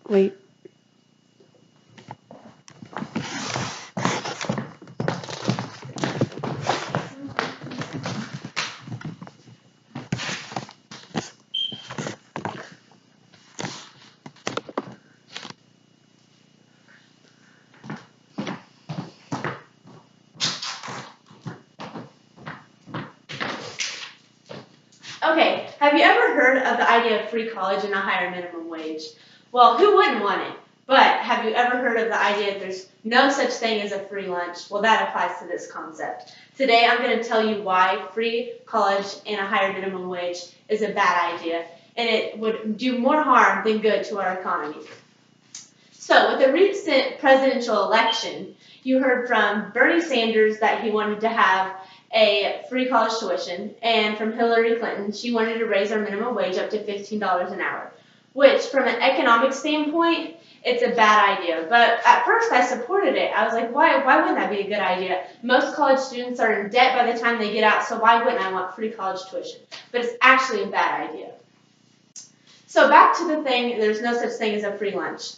Wait. Okay, have you ever heard of the idea of free college and a higher minimum wage? Well, who wouldn't want it? But have you ever heard of the idea that there's no such thing as a free lunch? Well, that applies to this concept. Today, I'm going to tell you why free college and a higher minimum wage is a bad idea, and it would do more harm than good to our economy. So, with the recent presidential election, you heard from Bernie Sanders that he wanted to have a free college tuition, and from Hillary Clinton, she wanted to raise our minimum wage up to $15 an hour, which from an economic standpoint, it's a bad idea. But at first I supported it. I was like, why wouldn't that be a good idea? Most college students are in debt by the time they get out, so why wouldn't I want free college tuition? But it's actually a bad idea. So back to the thing, there's no such thing as a free lunch.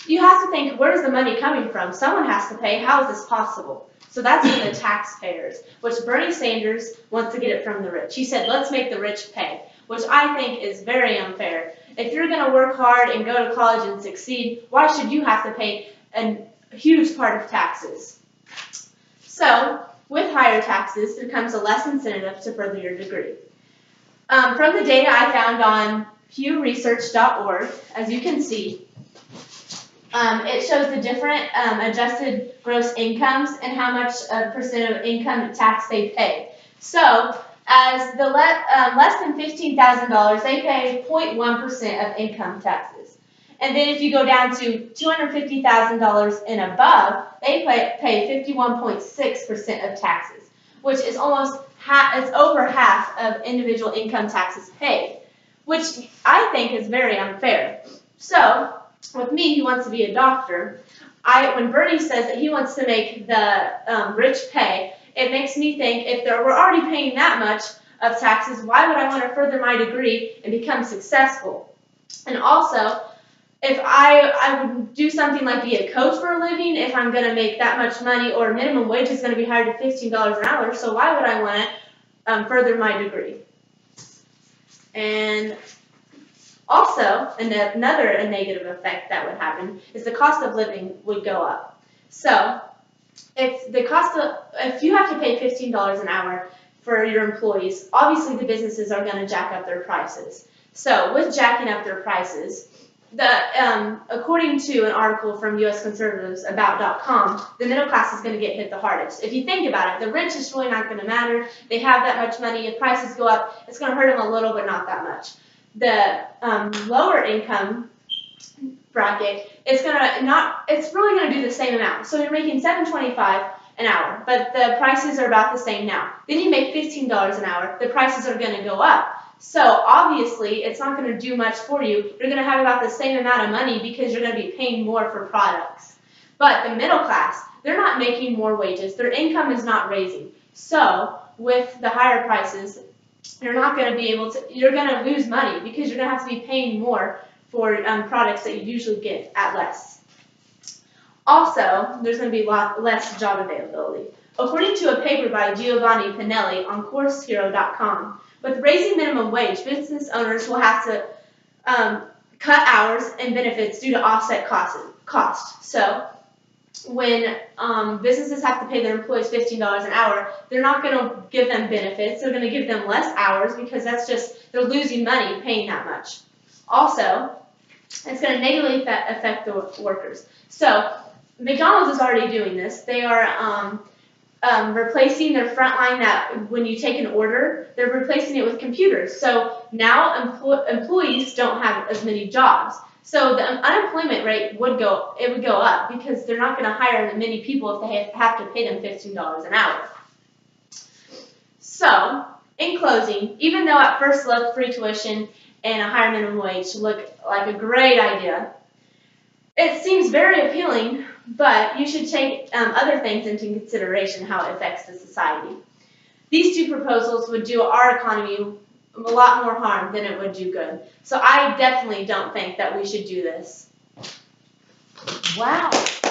You have to think, where's the money coming from? Someone has to pay. How is this possible? So that's from the taxpayers, which Bernie Sanders wants to get it from the rich. He said, let's make the rich pay, which I think is very unfair. If you're going to work hard and go to college and succeed, why should you have to pay a huge part of taxes? So, with higher taxes, there comes a less incentive to further your degree. From the data I found on pewresearch.org, as you can see, it shows the different adjusted gross incomes and how much percent of income tax they pay. So, as the less than $15,000, they pay 0.1% of income taxes. And then if you go down to $250,000 and above, they pay 51.6% of taxes, which is almost it's over half of individual income taxes paid, which I think is very unfair. So, with me, who wants to be a doctor, when Bernie says that he wants to make the rich pay, it makes me think if we're already paying that much of taxes, why would I want to further my degree and become successful? And also, if I would do something like be a coach for a living, if I'm going to make that much money, or minimum wage is going to be higher to $15 an hour, so why would I want to further my degree? And also, another negative effect that would happen is the cost of living would go up. So, if you have to pay $15 an hour for your employees, obviously the businesses are going to jack up their prices. So, with jacking up their prices, according to an article from USConservativesabout.com, the middle class is going to get hit the hardest. If you think about it, the rich is really not going to matter. They have that much money. If prices go up, it's going to hurt them a little, but not that much. The lower income bracket, it's really going to do the same amount. So you're making $7.25 an hour, but the prices are about the same now. Then you make $15 an hour, the prices are going to go up. So obviously, it's not going to do much for you. You're going to have about the same amount of money because you're going to be paying more for products. But the middle class, they're not making more wages. Their income is not raising. So with the higher prices, you're not going to be able to, you're going to lose money because you're going to have to be paying more for products that you usually get at less. Also, there's going to be less job availability. According to a paper by Giovanni Pinelli on CourseHero.com, with raising minimum wage, business owners will have to cut hours and benefits due to offset cost. So, when businesses have to pay their employees $15 an hour, they're not going to give them benefits. They're going to give them less hours because they're losing money paying that much. Also, it's going to negatively affect the workers. So, McDonald's is already doing this. They are replacing their front line that when you take an order, they're replacing it with computers. So now employees don't have as many jobs. So the unemployment rate would go up because they're not going to hire as many people if they have to pay them $15 an hour. So, in closing, even though at first look free tuition and a higher minimum wage look like a great idea, it seems very appealing, but you should take other things into consideration how it affects the society. These two proposals would do our economy a lot more harm than it would do good. So I definitely don't think that we should do this. Wow.